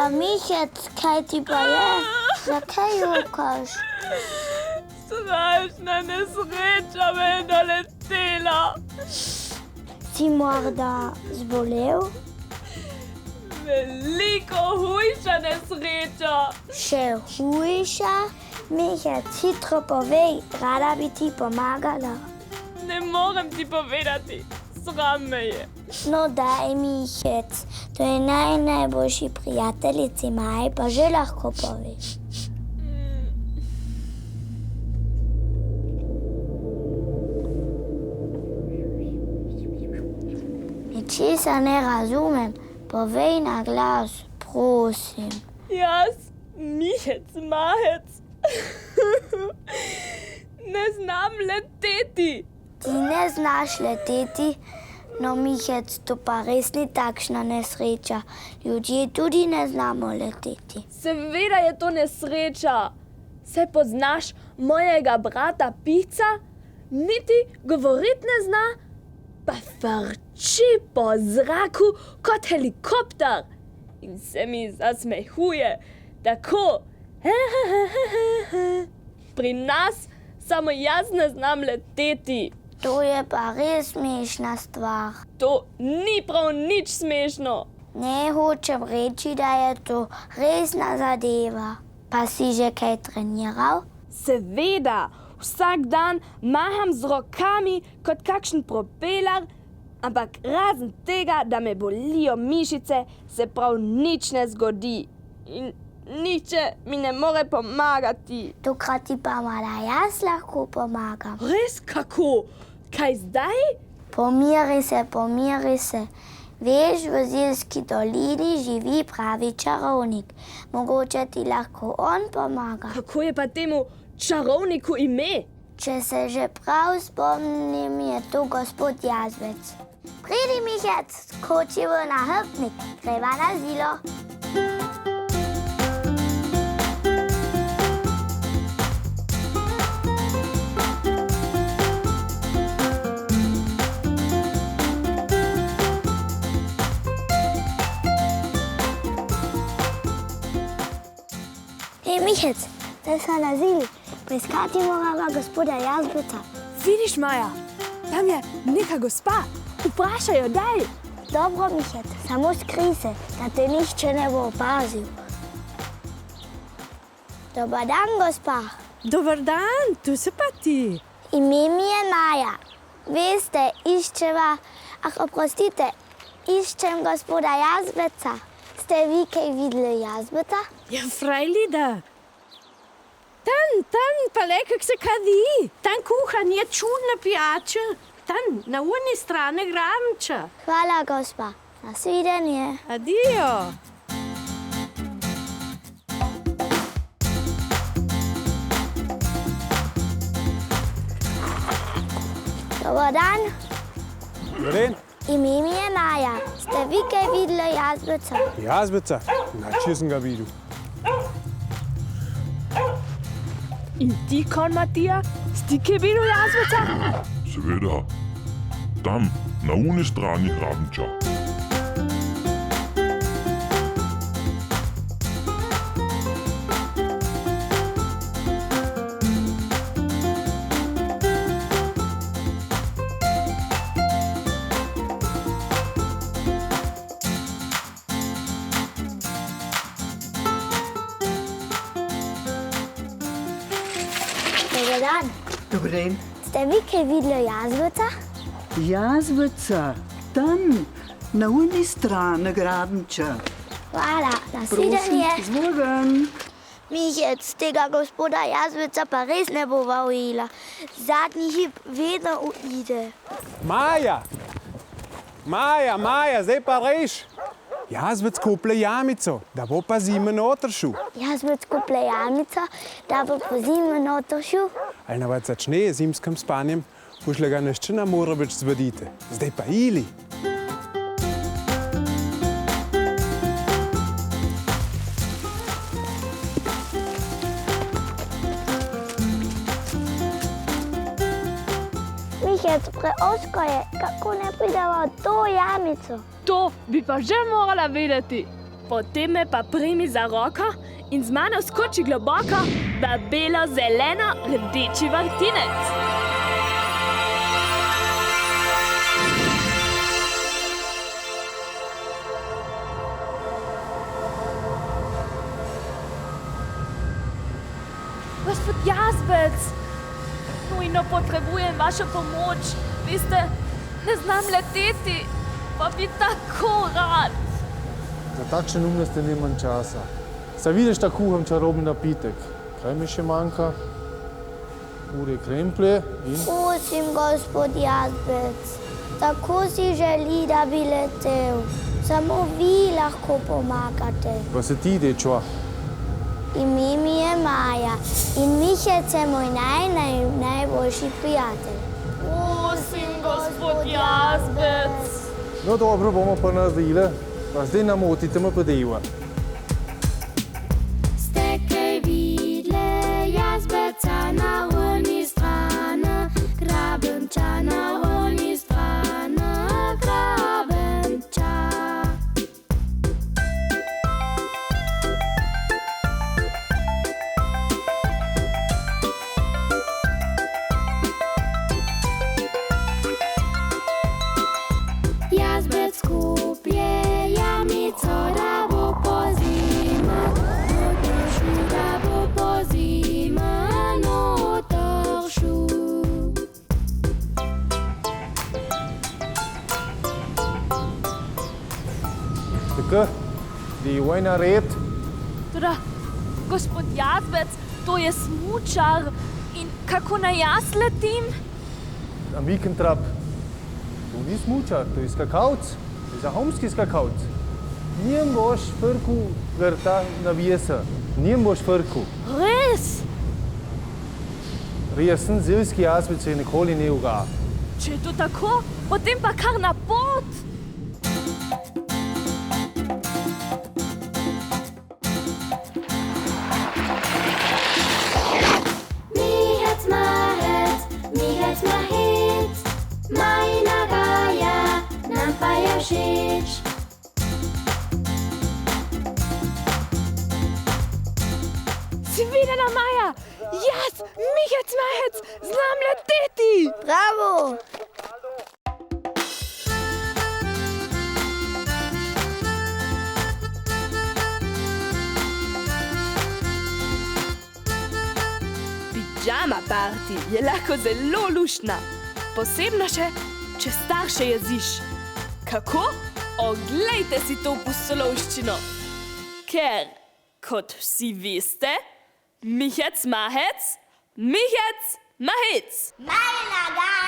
Michec, kaj ti pa je? Zakaj jokaš? Strašna nesreča me je doletela. Si morda zbolel? Veliko hujša nesreča. Še hujša? Michec, hitro povej, rada bi ti pomagala. Ne morem ti povedati, sram me je. No daj, Michec, to je najboljši prijateljici Maji, pa že lahko poveš. Ničesar ne razumem, povej na glas, prosim. Jaz, Michec, Mahec, ne znam leteti. Ti ne znaš leteti? No, Michec, to pa res ni takšna nesreča. Ljudje tudi ne znamo leteti. Seveda je to nesreča. Se poznaš mojega brata Pica? Niti govoriti ne zna, pa frči po zraku kot helikopter. In se mi zasmehuje tako. Pri nas samo jaz ne znam leteti. To je pa res smešna stvar. To ni prav nič smešno. Ne hočem reči, da je to resna zadeva. Pa si že kaj treniral? Seveda, vsak dan maham z rokami kot kakšen propeler, ampak razen tega, da me bolijo mišice, se prav nič ne zgodi. In nihče mi ne more pomagati. Tokrat ti pa mala jaz lahko pomagam. Res kako? Kaj zdaj? Pomiri se. Veš, v Zilski dolini živi pravi čarovnik. Mogoče ti lahko on pomaga. Kako je pa temu čarovniku ime? Če se že prav spomnim, je to gospod Jazbec. Pridi, Michec, skoči v nahrbtnik, greva na Zilo. Michec, zdaj smo na Zili. Poiskati morava gospoda Jazbeca. Vidiš, Maja, tam je neka gospa. Vprašaj jo, daj. Dobro, Michec, samo skrij se, da te nihče ne bo opazil. Dobar dan, gospa. Dobar dan, tu si pa ti. Ime mi je Maja. Veste, oprostite, iščem gospoda Jazbeca. Ste vi kaj videli Jazbeca? Ja, frajli da. Tam, pa le, kak se kadi. Tam kuhanje čudne pijače. Tam, na unji strani Grabenča. Hvala, gospa. Nasvidenje. Adijo. Dobar dan. Dobar. Ime mi je Maja. Ste vi kaj videli Jazbeca? Jazbeca? Če sem ga videl. In ti, kon Matija, si kaj videl Jazbeca? Seveda, tam, na unji strani Grabenča. Dobar dan. Dobar dan. Ste vi kaj videli Jazbeca? Jazbeca, tam, na unji strani Grabenča. Hvala, nasvidenje. Izvoljen. Michec, tega gospoda Jazbeca pa res ne bova ujela. Zadnji hip vedno uide. Maja, zdaj pa reš. Jazbec kople jamico, da bo pa zime noter šel. Jazbec kople jamico, da bo po zime noter šel. Ali navad začne z zimskim spanjem, pošle ga neščina mora več zvedite. Zdaj pa ili. Michec, preosko je, kako ne prideva v to jamico. To bi pa že morala vedeti. Potem me pa primi za roko in z mano skoči globoko v belo-zeleno-rdeči vrtinec. Gospod Jazbec, nujno potrebujem vašo pomoč. Veste, ne znam leteti, pa bi tako rad. Za takšne neumnosti nimam časa. Saj vidiš, da kuham čarobni napitek. Kaj mi še manjka? Ure kremplje in... Prosim, gospod Jazbec, tako si želi, da bi letel. Samo vi lahko pomagate. Pa se ti, dečva? Ime mi je Maja in Michec je moj najboljši prijatelj. Prosim, gospod Jazbec. No dobro, bomo pa naredili. Pa zdaj namotite me pa deva. Ste kaj vidle Jazbeca na oni strani, Grabenča na oni strani, Grabenča. Jazbec kuplje jamico, da bo pozima, notoršu, da bo pozima, notoršu. Tako, devoj na red. Toda, gospod Jazbec, to je smučar. In kako naj jaz letim? Amikentrap. To ni smučar, to je skakalc. To je zahomski skakalc. Njem boš frku vrta na viesa. Njem boš frku. Res? Resen zilski jazbec je nikoli ne uga. Če je to tako, potem pa kar na pot. Michec mahec, majna gaja, nam pa je všeč. Si videla, Maja? Jaz, Michec mahec, znam leteti. Bravo! Pidžama party je lahko zelo luštna. Posebno še, če starše jeziš. Kako? Oglejte si to pustolovščino. Ker, kot vsi veste, Michec mahec, Michec mahec. Majna gaja!